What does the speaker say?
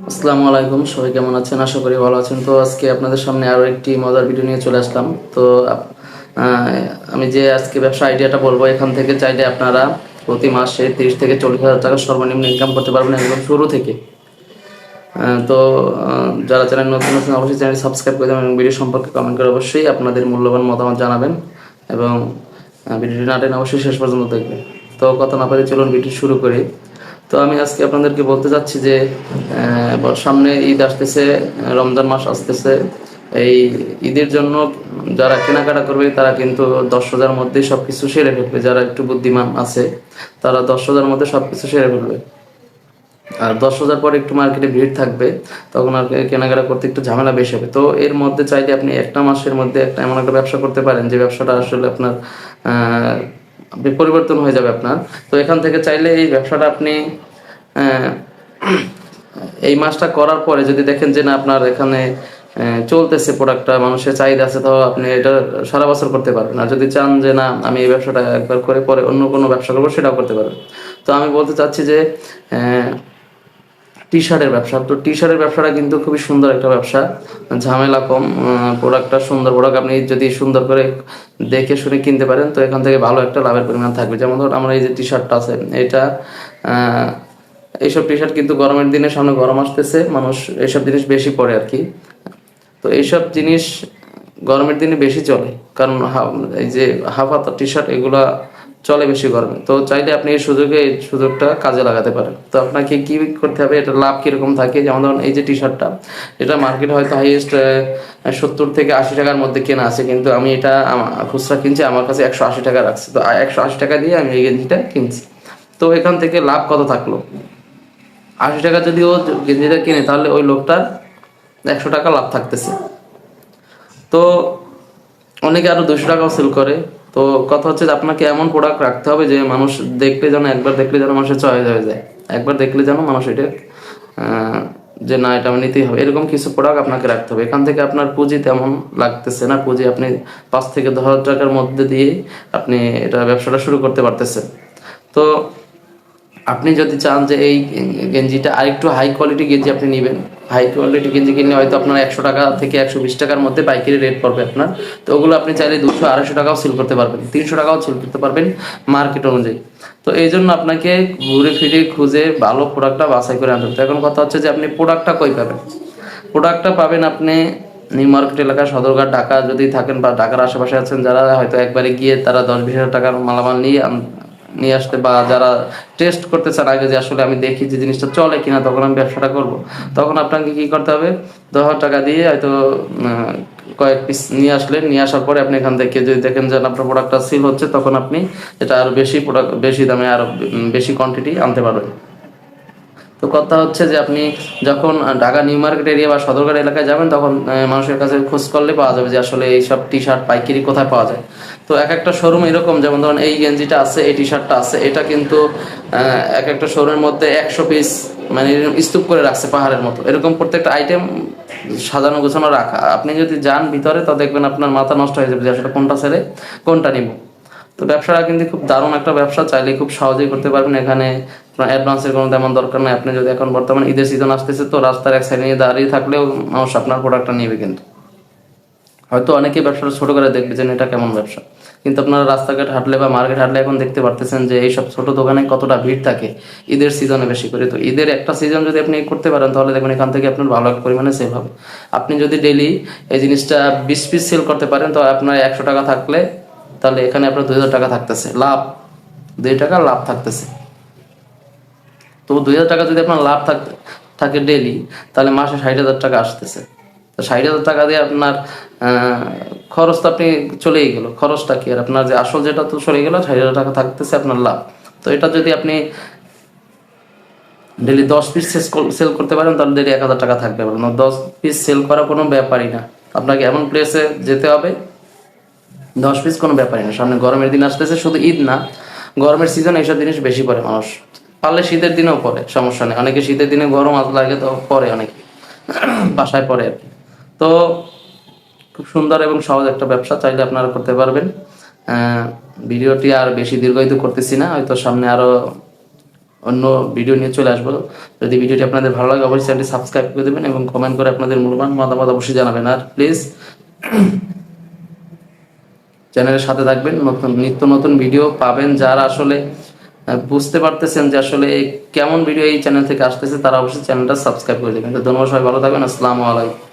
আসসালামু আলাইকুম, সবাই কেমন আছেন? আশা করি ভালো আছেন। তো আজকে আপনাদের সামনে আরো একটি মজার ভিডিও নিয়ে চলে আসলাম। তো আহ, আমি যে আজকে ব্যবসা আইডিয়াটা বলবো, এখান থেকে চাইলে আপনারা প্রতি মাসে 30 থেকে 40 হাজার টাকা সর্বনিম্ন ইনকাম করতে পারবেন একদম শুরু থেকে। তো যারা চ্যানেল নতুন নতুন অবশ্যই চ্যানেল সাবস্ক্রাইব করে দেবেন এবং ভিডিও সম্পর্কে কমেন্ট করে অবশ্যই আপনাদের মূল্যবান মতামত জানাবেন এবং ভিডিওটি না টেনে অবশ্যই শেষ পর্যন্ত দেখবেন। তো কথা না পারে চলুন ভিডিও শুরু করি। তো আমি আজকে আপনাদেরকে বলতে চাচ্ছি যে সামনে ঈদ আসতেছে, রমজান মাস আসতেছে। এই ঈদের জন্য যারা কেনাকাটা করবে তারা কিন্তু 10,000 মধ্যেই সবকিছু সেরে ফেলবে। যারা একটু বুদ্ধিমান আছে তারা 10,000 মধ্যে সবকিছু সেরে ফেলবে। আর 10,000 পরে একটু মার্কেটে ভিড় থাকবে, তখন আর কেনাকাটা করতে একটু ঝামেলা বেশি হবে। তো এর মধ্যে চাইলে আপনি একটা মাসের মধ্যে একটা এমন একটা ব্যবসা করতে পারেন যে ব্যবসাটা আসলে আপনার পরিবর্তন হয়ে যাবে আপনার। তো এখান থেকে চাইলে এই ব্যবসাটা আপনি আহ, এই মাসটা করার পরে যদি দেখেন যে না আপনার এখানে চলতেছে, প্রোডাক্টটা মানুষের চাহিদা আছে, তো আপনি এটা সারা বছর করতে পারবেন। আর যদি চান যে না আমি এই ব্যবসাটা একবার করে পরে অন্য কোনো ব্যবসা করবো, সেটাও করতে পারবেন। তো আমি বলতে চাচ্ছি যে টি শার্টের ব্যবসা। তো টি শার্টের ব্যবসাটা কিন্তু খুবই সুন্দর একটা ব্যবসা, ঝামেলা কম। প্রোডাক্টটা সুন্দর প্রোডাক্ট, আপনি যদি সুন্দর করে দেখে শুনে কিনতে পারেন তো এখান থেকে ভালো একটা লাভের পরিমাণ থাকবে। যেমন ধরুন আমার এই যে টি শার্টটা আছে, এটা আহ, এইসব টি শার্ট কিন্তু গরমের দিনে, সামনে গরম আসতেছে, মানুষ এইসব জিনিস বেশি পরে আর কি। তো এইসব জিনিস গরমের দিনে বেশি চলে, কারণ এই যে হাফ হাতা টি শার্ট এগুলা চলে বেশি গরমে। তো চাইলে আপনি এই সুযোগটা কাজে লাগাতে পারেন। তো আপনাকে কি করতে হবে, এটা লাভ কিরকম থাকে, যেমন ধরুন এই যে টি শার্টটা, এটা মার্কেট হয়তো হাইয়েস্ট 70 থেকে 80 টাকার মধ্যে কেনা আছে, কিন্তু আমি এটা খুচরা কিনছি, আমার কাছে 180 টাকা রাখছে। তো 180 টাকা দিয়ে আমি এই গেঞ্জিটা কিনছি। তো এখান থেকে লাভ কত থাকলো? 80 টাকা যদি ও গেঞ্জিটা কিনে, তাহলে ওই লোকটার 100 টাকা লাভ থাকতেছে। তো অনেকে আরো 200 টাকাও সেল করে। তো কথা হচ্ছে যে আপনাকে এমন প্রোডাক্ট রাখতে হবে যে মানুষ দেখলে যেন, একবার দেখলে যেন মানুষের চয়েস হয়ে যায়, একবার দেখলে যেন মানুষ এটা যে না এটা আমি নিতেই হবে, এরকম কিছু প্রোডাক্ট আপনাকে রাখতে হবে। এখান থেকে আপনার পুঁজি তেমন লাগতেছে না, পুঁজি আপনি 5 থেকে 10 হাজার টাকার মধ্যে দিয়ে আপনি এটা ব্যবসাটা শুরু করতে পারতেছেন। তো আপনি যদি চান যে এই গেঞ্জিটা আরেকটু হাই কোয়ালিটি গেঞ্জি আপনি নেবেন, হাই কোয়ালিটি গেঞ্জি কিনলে হয়তো আপনার 100 টাকা থেকে 120 টাকার মধ্যে পাইকারি রেট পড়বে আপনার। তো ওগুলো আপনি চাইলে 200 250 টাকাও সেল করতে পারবেন, 300 টাকাও সেল করতে পারবেন মার্কেট অনুযায়ী। তো এই জন্য আপনাকে ঘুরে ফিরে খুঁজে ভালো প্রোডাক্টটা বাছাই করে আনতে হবে। তো এখন কথা হচ্ছে যে আপনি প্রোডাক্টটা কই পাবেন? প্রোডাক্টটা পাবেন আপনি নিউ মার্কেট এলাকা, সদরঘাট, ঢাকা যদি থাকেন বা ঢাকার আশেপাশে আছেন, যারা হয়তো একবারে গিয়ে তারা 10-20 হাজার টাকার মালামাল নিয়ে আসতে, বা যারা টেস্ট করতে চান আগে যে আসলে আমি দেখি যে জিনিসটা চলে কিনা, তখন আমি ব্যবসাটা করব, তখন আপনাকে কি করতে হবে? 10,000 টাকা দিয়ে হয়তো কয়েক পিস নিয়ে আসলেন, নিয়ে আসার পরে আপনি এখান থেকে যদি দেখেন যে আপনার প্রোডাক্টটা সেল হচ্ছে, তখন আপনি এটা আরো বেশি প্রোডাক্ট, বেশি দামে আরো বেশি কোয়ান্টিটি আনতে পারবেন। তো কথা হচ্ছে যে আপনি যখন ঢাকা নিউ মার্কেট এরিয়া বা সদরঘাট এলাকায় যাবেন, তখন মানুষের কাছে খোঁজ করলে পাওয়া যাবে যে আসলে এইসব টি শার্ট পাইকারি কোথায় পাওয়া যায়। তো এক একটা শোরুম এরকম, যেমন ধরুন এই গেঞ্জিটা আছে, এই টি শার্টটা আছে, এটা কিন্তু এক একটা শোরুমের মধ্যে 100 পিস, মানে এরকম স্তূপ করে রাখছে পাহাড়ের মতো, এরকম প্রত্যেকটা আইটেম সাজানো গোছানো রাখা। আপনি যদি যান ভিতরে তো দেখবেন আপনার মাথা নষ্ট হয়ে যাবে যে আসলে কোনটা ছেড়ে কোনটা নিব। তো ব্যবসাটা কিন্তু খুব দারুণ একটা ব্যবসা, চাইলে খুব সহজেই করতে পারবেন। এখানে আপনার অ্যাডভান্সের কোনো তেমন দরকার নেই। আপনি যদি এখন বর্তমানে ঈদের সিজন আসতেছে, তো রাস্তার এক সাইডে নিয়ে দাঁড়িয়ে থাকলেও মানুষ আপনার প্রোডাক্টটা নেবে। কিন্তু হয়তো অনেকেই ব্যবসাটা ছোট করে দেখবে যে এটা কেমন ব্যবসা, কিন্তু আপনারা রাস্তাঘাট হাঁটলে বা মার্কেট হাঁটলে এখন দেখতে পারতেছেন যে এইসব ছোট দোকানে কতটা ভিড় থাকে ঈদের সিজনে বেশি করে। তো ঈদের একটা সিজন যদি আপনি করতে পারেন, তাহলে দেখবেন এখান থেকে আপনার ভালো এক পরিমাণে সেল হবে। আপনি যদি ডেইলি এই জিনিসটা 20 পিস সেল করতে পারেন, তো আপনার 100 টাকা থাকলে, তাহলে এখানে আপনার 2,000 টাকা থাকতেছে লাভ, 2 টাকা লাভ থাকতেছে। তো 2,000 টাকা যদি আপনার লাভ থাকে ডেইলি, তাহলে মাসে 60,000 টাকা আসতেছে। তো 60,000 টাকা দিয়ে আপনার খরচ তো আপনি চলেই গেল, খরচটা কি আর আপনার যে আসল যেটা তো চলে গেল, 60,000 টাকা থাকতেছে আপনার লাভ। তো এটা যদি আপনি ডেইলি 10 পিস সেল করতে পারেন, তাহলে ডেইলি 1,000 টাকা থাকবে। আপনার 10 পিস সেল করা কোনো ব্যাপারই না, আপনাকে এমন প্লেসে যেতে হবে, 10 পিস কোনো ব্যাপারই না। সামনে গরমের দিন আসতেছে, শুধু ঈদ না, গরমের সিজন এইসব জিনিস বেশি পড়ে মানুষ। পারলে শীতের দিনেও পরে, সমস্যা নেই। অনেকে শীতের দিনে গরম আজ লাগে তো পরে, অনেকে বাসায় পরে আর কি। তো খুব সুন্দর এবং সহজ একটা ব্যবসা, চাইলে আপনারা করতে পারবেন। ভিডিওটি আর বেশি দীর্ঘায়িত করতেছি না, হয়তো সামনে আরো অন্য ভিডিও নিয়ে চলে আসবো। যদি ভিডিওটি আপনাদের ভালো লাগে অবশ্যই চ্যানেলটি সাবস্ক্রাইব করে দেবেন এবং কমেন্ট করে আপনাদের মূল্যবান মতামত অবশ্যই জানাবেন। আর প্লিজ চ্যানেলের সাথে থাকবেন, নিত্য নতুন ভিডিও পাবেন। যারা আসলে বুঝতে পারতেছেন যে আসলে কেমন ভিডিও এই চ্যানেল থেকে আসতেছে তারা অবশ্যই চ্যানেলটা সাবস্ক্রাইব করে দেবেন। তো ধন্যবাদ, সবাই ভালো থাকবেন। আসসালামু আলাইকুম।